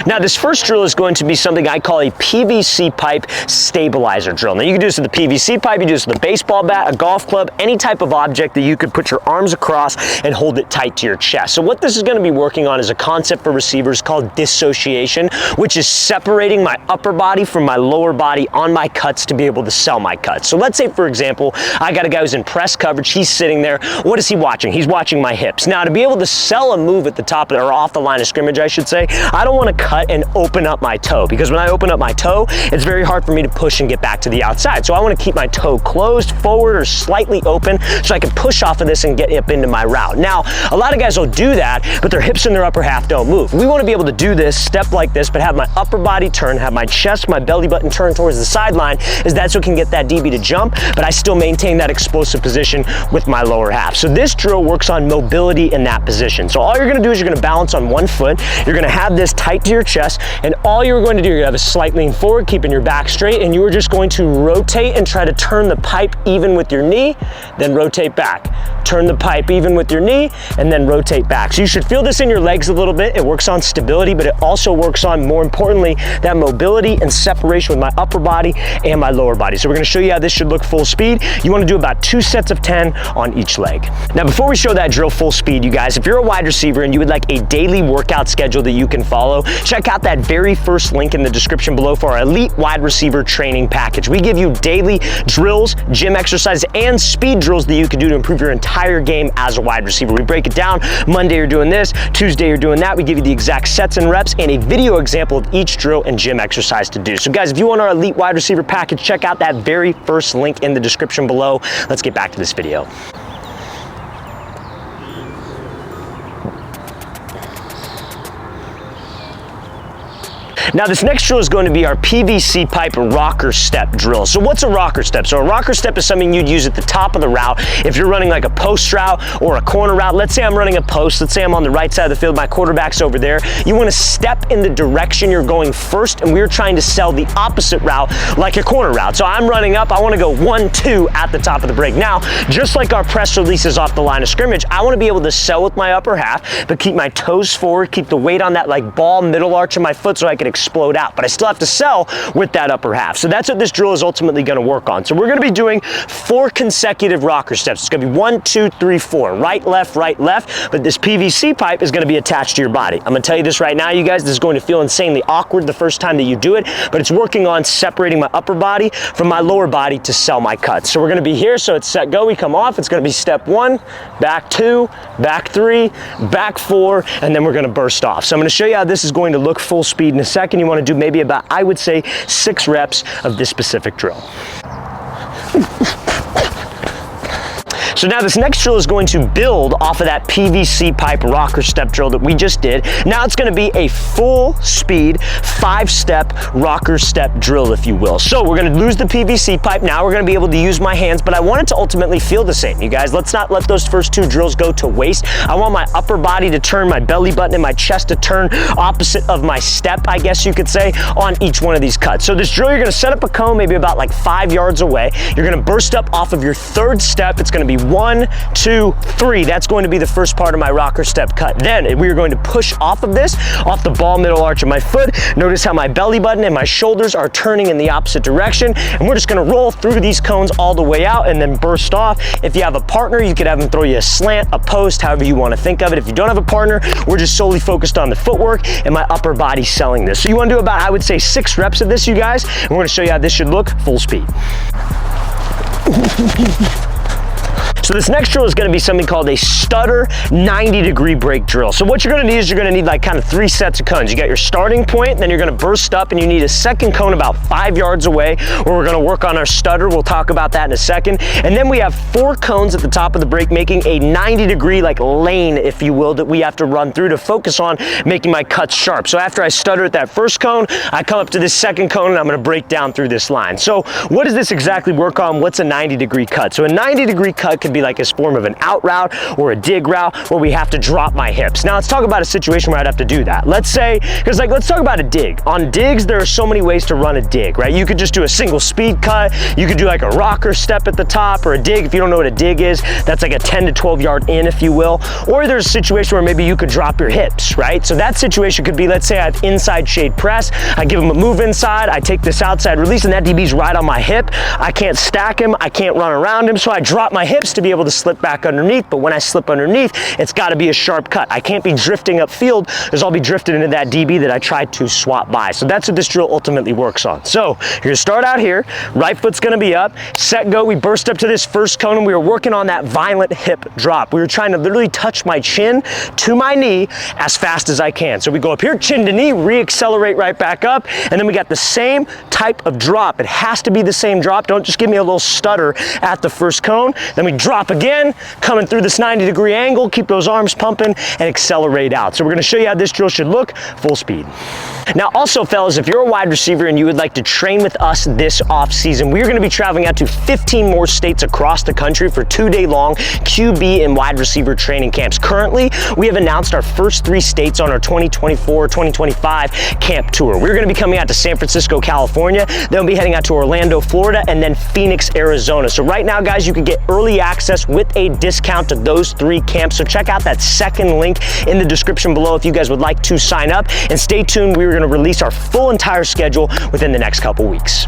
Now this first drill is going to be something I call a PVC pipe stabilizer drill. Now you can do this with a PVC pipe, you do this with a baseball bat, a golf club, any type of object that you could put your arms across and hold it tight to your chest. So what this is going to be working on is a concept for receivers called dissociation, which is separating my upper body from my lower body on my cuts to be able to sell my cuts. So let's say, for example, I got a guy who's in press coverage, he's sitting there. What is he watching? He's watching my hips. Now to be able to sell a move at the top or off the line of scrimmage, I should say, I don't want to cut and open up my toe, because when I open up my toe, it's very hard for me to push and get back to the outside. So I want to keep my toe closed, forward, or slightly open so I can push off of this and get up into my route. Now, a lot of guys will do that, but their hips and their upper half don't move. We want to be able to do this, step like this, but have my upper body turn, have my chest, my belly button turn towards the sideline, as that's what can get that DB to jump, but I still maintain that explosive position with my lower half. So this drill works on mobility in that position. So all you're going to do is you're going to balance on one foot, you're going to have this tight to your chest, and all you're going to do, you're going to have a slight lean forward, keeping your back straight, and you are just going to rotate and try to turn the pipe even with your knee, then rotate back. Turn the pipe even with your knee, and then rotate back. So you should feel this in your legs a little bit. It works on stability, but it also works on, more importantly, that mobility and separation with my upper body and my lower body. So we're going to show you how this should look full speed. You want to do about 2 sets of 10 on each leg. Now before we show that drill full speed, you guys, if you're a wide receiver and you would like a daily workout schedule that you can follow, check out that very first link in the description below for our elite wide receiver training package. We give you daily drills, gym exercises, and speed drills that you can do to improve your entire game as a wide receiver. We break it down. Monday you're doing this, Tuesday you're doing that. We give you the exact sets and reps and a video example of each drill and gym exercise to do. So guys, if you want our elite wide receiver package, check out that very first link in the description below. Let's get back to this video. Now this next drill is going to be our PVC pipe rocker step drill. So what's a rocker step? So a rocker step is something you'd use at the top of the route. If you're running like a post route or a corner route, let's say I'm running a post, let's say I'm on the right side of the field, my quarterback's over there. You want to step in the direction you're going first, and we're trying to sell the opposite route like a corner route. So I'm running up, I want to go 1-2 at the top of the break. Now, just like our press releases off the line of scrimmage, I want to be able to sell with my upper half, but keep my toes forward, keep the weight on that like ball middle arch of my foot so I can explode out, but I still have to sell with that upper half. So that's what this drill is ultimately going to work on. So we're going to be doing 4 consecutive rocker steps. It's going to be 1, 2, 3, 4, right, left, but this PVC pipe is going to be attached to your body. I'm going to tell you this right now, you guys, this is going to feel insanely awkward the first time that you do it, but it's working on separating my upper body from my lower body to sell my cuts. So we're going to be here, so it's set, go, we come off. It's going to be step 1, back 2, back 3, back 4, and then we're going to burst off. So I'm going to show you how this is going to look full speed in a second. You want to do maybe about, I would say, 6 reps of this specific drill. So now this next drill is going to build off of that PVC pipe rocker step drill that we just did. Now it's going to be a full speed 5-step rocker step drill, if you will. So we're going to lose the PVC pipe. Now we're going to be able to use my hands, but I want it to ultimately feel the same. You guys, let's not let those first 2 drills go to waste. I want my upper body to turn, my belly button and my chest to turn opposite of my step, I guess you could say, on each one of these cuts. So this drill, you're going to set up a cone maybe about like 5 yards away. You're going to burst up off of your 3rd step. It's going to be 1, 2, 3. That's going to be the first part of my rocker step cut. Then we are going to push off of this, off the ball middle arch of my foot. Notice how my belly button and my shoulders are turning in the opposite direction. And we're just going to roll through these cones all the way out and then burst off. If you have a partner, you could have them throw you a slant, a post, however you want to think of it. If you don't have a partner, we're just solely focused on the footwork and my upper body selling this. So you want to do about, I would say, 6 reps of this, you guys. And we're going to show you how this should look full speed. So this next drill is going to be something called a stutter 90-degree break drill. So what you're going to need is you're going to need like kind of 3 sets of cones. You got your starting point, then you're going to burst up, and you need a second cone about 5 yards away where we're going to work on our stutter. We'll talk about that in a second. And then we have 4 cones at the top of the break, making a 90-degree like lane, if you will, that we have to run through to focus on making my cuts sharp. So after I stutter at that first cone, I come up to this second cone and I'm going to break down through this line. So what does this exactly work on? What's a 90-degree cut? So a 90-degree cut can could be like a form of an out route or a dig route where we have to drop my hips. Now let's talk about a situation where I'd have to do that. Let's say, because like, let's talk about a dig. On digs, there are so many ways to run a dig, right? You could just do a single speed cut. You could do like a rocker step at the top, or a dig. If you don't know what a dig is, that's like a 10 to 12 yard in, if you will. Or there's a situation where maybe you could drop your hips, right? So that situation could be, let's say I have inside shade press. I give him a move inside. I take this outside release, and that DB's right on my hip. I can't stack him. I can't run around him. So I drop my hips to be able to slip back underneath. But when I slip underneath, it's got to be a sharp cut. I can't be drifting upfield, because I'll be drifting into that DB that I tried to swap by. So that's what this drill ultimately works on. So you're gonna start out here, right foot's gonna be up, set, go. We burst up to this first cone, and we were working on that violent hip drop. We were trying to literally touch my chin to my knee as fast as I can. So we go up here, chin to knee, re-accelerate right back up, and then we got the same type of drop. It has to be the same drop. Don't just give me a little stutter at the first cone. Then we drop again, coming through this 90-degree angle, keep those arms pumping, and accelerate out. So we're gonna show you how this drill should look full speed. Now also, fellas, if you're a wide receiver and you would like to train with us this off season, we're gonna be traveling out to 15 more states across the country for 2-day long QB and wide receiver training camps. Currently, we have announced our first 3 states on our 2024-2025 camp tour. We're gonna be coming out to San Francisco, California, then we'll be heading out to Orlando, Florida, and then Phoenix, Arizona. So right now, guys, you can get early access with a discount to those 3 camps. So check out that second link in the description below if you guys would like to sign up, and stay tuned. We're going to release our full entire schedule within the next couple weeks.